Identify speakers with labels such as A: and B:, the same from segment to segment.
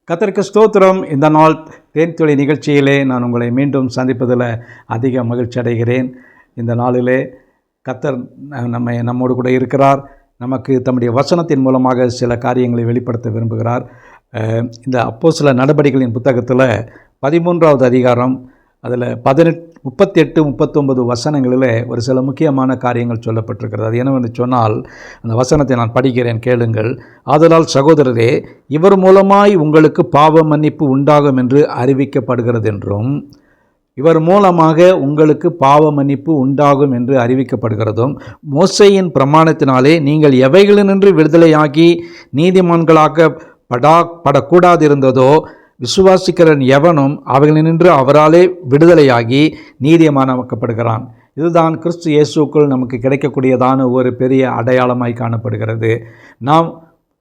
A: கர்த்தருக்கு ஸ்தோத்திரம். இந்த நாள் தேன்துளி நிகழ்ச்சியிலே நான் உங்களை மீண்டும் சந்திப்பதில் அதிக மகிழ்ச்சி அடைகிறேன். இந்த நாளிலே கர்த்தர் நம்மோடு கூட இருக்கிறார். நமக்கு தம்முடைய வசனத்தின் மூலமாக சில காரியங்களை வெளிப்படுத்த விரும்புகிறார். இந்த அப்போஸ்தலர் நடபடிகளின் புத்தகத்தில் 13வது அதிகாரம் அதில் 38, 39 வசனங்களில் ஒரு சில முக்கியமான காரியங்கள் சொல்லப்பட்டிருக்கிறது. அது என்னவென்று சொன்னால், அந்த வசனத்தை நான் படிக்கிறேன், கேளுங்கள். ஆதலால் சகோதரரே, இவர் மூலமாய் உங்களுக்கு பாவ மன்னிப்பு உண்டாகும் என்று அறிவிக்கப்படுகிறது என்றும், இவர் மூலமாக உங்களுக்கு பாவ மன்னிப்பு உண்டாகும் என்று அறிவிக்கப்படுகிறதும், மோசேயின் பிரமாணத்தினாலே நீங்கள் எவைகளினின்று விடுதலையாகி நீதிமான்களாக படக்கூடாதிருந்ததோ விசுவாசிக்கிறன் எவனும் அவைகளினின்று அவராலே விடுதலையாகி நீதிமானாக்கப்படுகிறான். இதுதான் கிறிஸ்து இயேசுக்குள் நமக்கு கிடைக்கக்கூடியதான ஒரு பெரிய அடையாளமாய் காணப்படுகிறது. நாம்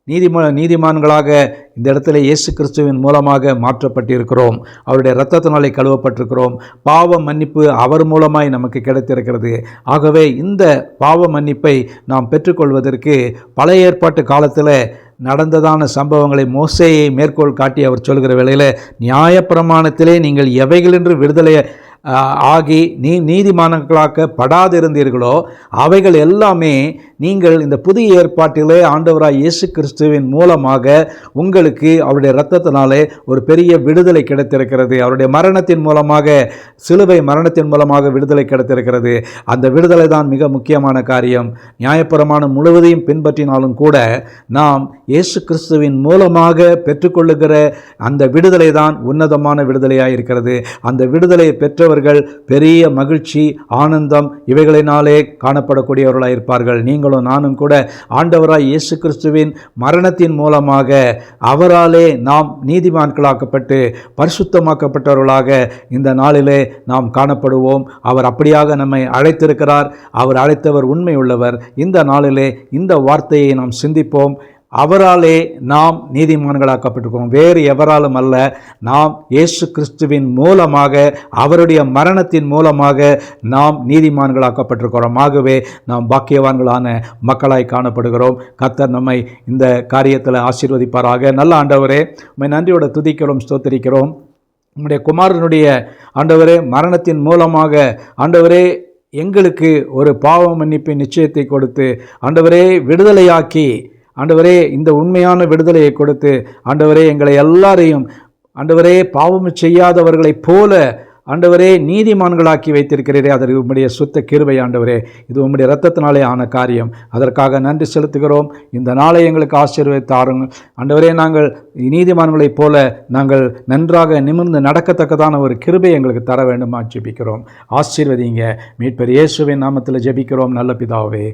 A: நீதிமான்களாக இந்த இடத்துல இயேசு கிறிஸ்துவின் மூலமாக மாற்றப்பட்டிருக்கிறோம். அவருடைய இரத்தத்தினாலே கழுவப்பட்டிருக்கிறோம். பாவ மன்னிப்பு அவர் மூலமாய் நமக்கு கிடைத்திருக்கிறது. ஆகவே இந்த பாவ மன்னிப்பை நாம் பெற்றுக்கொள்வதற்கு பழைய ஏற்பாட்டு காலத்தில் நடந்ததான சம்பவங்களை மோசேயை மேற்கோள் காட்டி அவர் சொல்கிற வேளையில், நியாயப்பிரமாணத்திலே நீங்கள் எவைகளென்று விடுதலை ஆகி நீதிமான்களாக படாதிருந்தீர்களோ அவைகள் எல்லாமே நீங்கள் இந்த புதிய ஏற்பாட்டிலே ஆண்டவராய் இயேசு கிறிஸ்துவின் மூலமாக உங்களுக்கு அவருடைய இரத்தத்தினாலே ஒரு பெரிய விடுதலை கிடைத்திருக்கிறது. அவருடைய மரணத்தின் மூலமாக, சிலுவை மரணத்தின் மூலமாக விடுதலை கிடைத்திருக்கிறது. அந்த விடுதலை தான் மிக முக்கியமான காரியம். நியாயப்பிரமாணம் முழுவதையும் பின்பற்றினாலும் கூட நாம் இயேசு கிறிஸ்துவின் மூலமாக பெற்றுக்கொள்ளுகிற அந்த விடுதலை தான் உன்னதமான விடுதலையாக இருக்கிறது. அந்த விடுதலையை பெற்றவர்கள் பெரிய மகிழ்ச்சி, ஆனந்தம் இவைகளினாலே காணப்படக்கூடியவர்களாக இருப்பார்கள். நீங்களும் நானும் கூட ஆண்டவராய் இயேசு கிறிஸ்துவின் மரணத்தின் மூலமாக அவராலே நாம் நீதிமான்களாக்கப்பட்டு பரிசுத்தமாக்கப்பட்டவர்களாக இந்த நாளிலே நாம் காணப்படுவோம். அவர் அப்படியாக நம்மை அழைத்திருக்கிறார். அவர் அழைத்தவர் உண்மை உள்ளவர். இந்த நாளிலே இந்த வார்த்தையை நாம் சிந்திப்போம். அவராலே நாம் நீதிமான்களாக்கப்பட்டிருக்கிறோம், வேறு எவராலும் அல்ல. நாம் இயேசு கிறிஸ்துவின் மூலமாக, அவருடைய மரணத்தின் மூலமாக நாம் நீதிமான்களாக்கப்பட்டிருக்கிறோம். ஆகவே நாம் பாக்கியவான்களான மக்களாய் காணப்படுகிறோம். கர்த்தர் நம்மை இந்த காரியத்தில் ஆசீர்வதிப்பாராக. நல்ல ஆண்டவரே, உம்மை நன்றியோட துதிக்கிறோம், ஸ்தோத்திரிக்கிறோம். உம்முடைய குமாரனுடைய ஆண்டவரே மரணத்தின் மூலமாக ஆண்டவரே எங்களுக்கு ஒரு பாவ மன்னிப்பின் நிச்சயத்தை கொடுத்து ஆண்டவரே விடுதலையாக்கி ஆண்டவரே இந்த உண்மையான விடுதலையை கொடுத்து ஆண்டவரே எங்களை எல்லாரையும் ஆண்டவரே பாவம் செய்யாதவர்களைப் போல ஆண்டவரே நீதிமான்களாக்கி வைத்திருக்கிறீரே, அதற்கு உம்முடைய சுத்த கிருபை ஆண்டவரே. இது உம்முடைய இரத்தத்தினாலே ஆன காரியம். அதற்காக நன்றி செலுத்துகிறோம். இந்த நாளை எங்களுக்கு ஆசீர்வதித்தாருங்கள் ஆண்டவரே. நாங்கள் நீதிமான்களைப் போல நாங்கள் நன்றாக நிமிர்ந்து நடக்கத்தக்கதான ஒரு கிருபை எங்களுக்கு தர வேண்டுமா ஜெபிக்கிறோம். ஆசீர்வதிங்க. மீட்பர் இயேசுவின் நாமத்தில் ஜெபிக்கிறோம் நல்ல பிதாவே.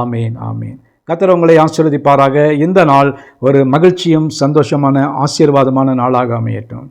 A: ஆமேன், ஆமேன். கர்த்தர் உங்களை ஆசீர்வதிப்பாராக. இந்த நாள் ஒரு மகிழ்ச்சியும் சந்தோஷமான ஆசீர்வாதமான நாளாக அமையட்டும்.